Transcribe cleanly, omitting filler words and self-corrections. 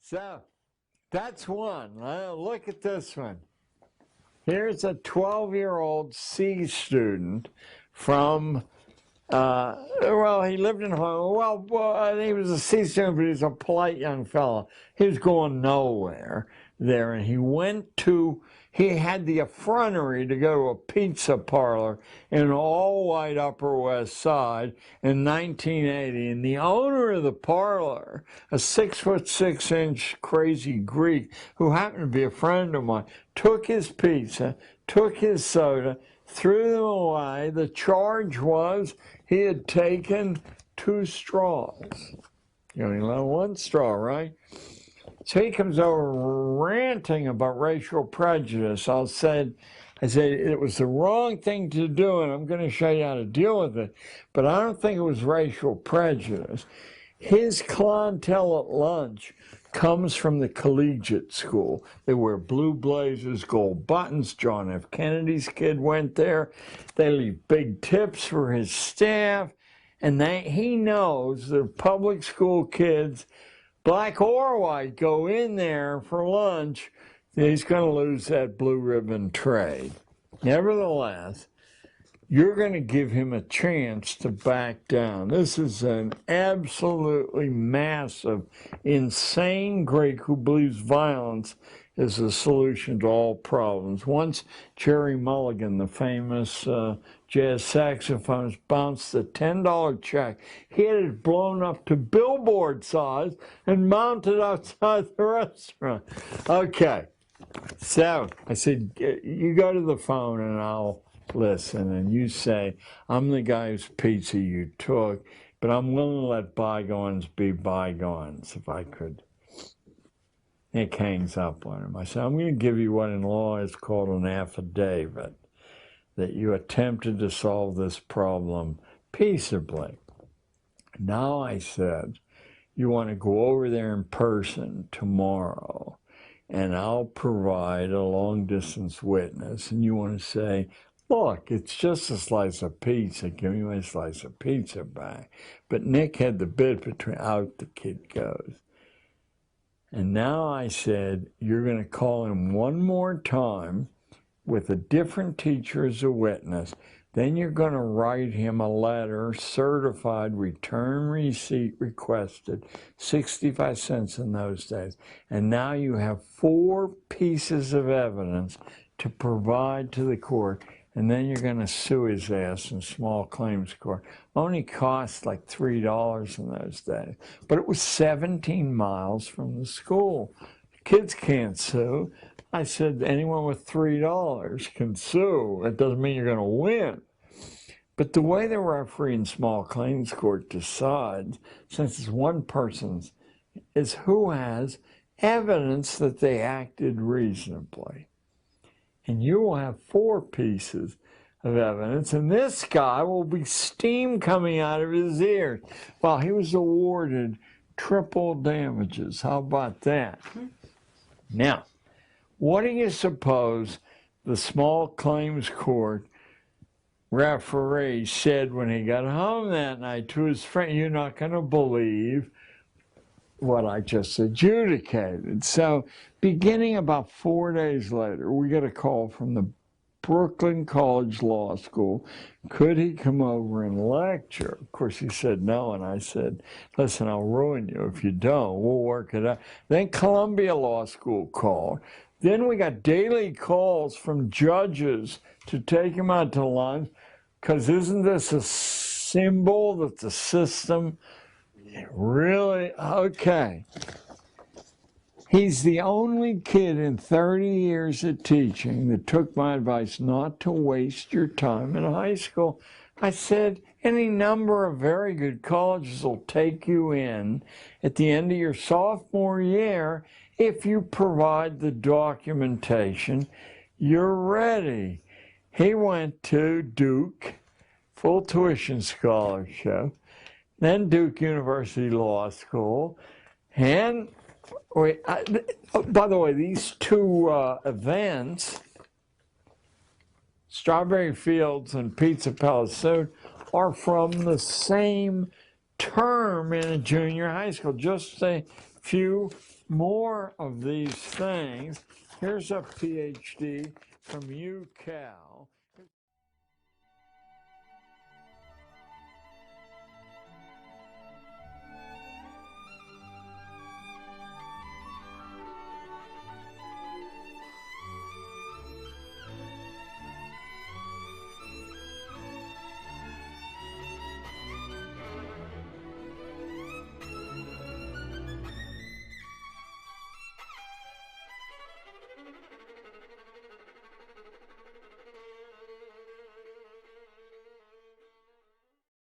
So that's one. Look at this one. Here's a 12-year-old C student from, well, he lived in Hong Kong. Well, he was a C student, but he was a polite young fellow. He was going nowhere there, and he had the effrontery to go to a pizza parlor in an all-white Upper West Side in 1980, and the owner of the parlor, a 6'6" crazy Greek who happened to be a friend of mine, took his pizza, took his soda, threw them away. The charge was he had taken 2 straws. You only let one straw, right? So he comes over ranting about racial prejudice. I said it was the wrong thing to do, and I'm going to show you how to deal with it. But I don't think it was racial prejudice. His clientele at lunch comes from the collegiate school. They wear blue blazers, gold buttons. John F. Kennedy's kid went there. They leave big tips for his staff. And he knows the public school kids, black or white, go in there for lunch, he's going to lose that blue ribbon trade. Nevertheless, you're going to give him a chance to back down. This is an absolutely massive, insane Greek who believes violence is the solution to all problems. Once Jerry Mulligan, the famous jazz saxophonist, bounced a $10 check. He had it blown up to billboard size and mounted outside the restaurant. Okay, so I said, you go to the phone and I'll listen, and you say, I'm the guy whose pizza you took, but I'm willing to let bygones be bygones, if I could. Nick hangs up on him. I said, I'm going to give you what in law is called an affidavit, that you attempted to solve this problem peaceably. Now, I said, you want to go over there in person tomorrow, and I'll provide a long-distance witness, and you want to say, look, it's just a slice of pizza. Give me my slice of pizza back. But Nick had the bid between out the kid goes. And now I said, you're going to call him one more time with a different teacher as a witness. Then you're going to write him a letter, certified, return receipt requested, 65 cents in those days. And now you have 4 pieces of evidence to provide to the court. And then you're going to sue his ass in small claims court. Only cost like $3 in those days. But it was 17 miles from the school. Kids can't sue. I said anyone with $3 can sue. It doesn't mean you're going to win. But the way the referee in small claims court decides, since it's one person's, is who has evidence that they acted reasonably. And you will have 4 pieces of evidence, and this guy will be steam coming out of his ears. Well, he was awarded triple damages. How about that? Now, what do you suppose the small claims court referee said when he got home that night to his friend? You're not going to believe what I just adjudicated. So beginning about 4 days later, we get a call from the Brooklyn College Law School. Could he come over and lecture? Of course, he said no, and I said, listen, I'll ruin you if you don't. We'll work it out. Then Columbia Law School called. Then we got daily calls from judges to take him out to lunch, because isn't this a symbol that the system really? Okay. He's the only kid in 30 years of teaching that took my advice not to waste your time in high school. I said, any number of very good colleges will take you in at the end of your sophomore year if you provide the documentation. You're ready. He went to Duke, full tuition scholarship, then Duke University Law School, and by the way, these 2 events, Strawberry Fields and Pizza Palace, are from the same term in a junior high school, just a few more of these things. Here's a PhD from UCal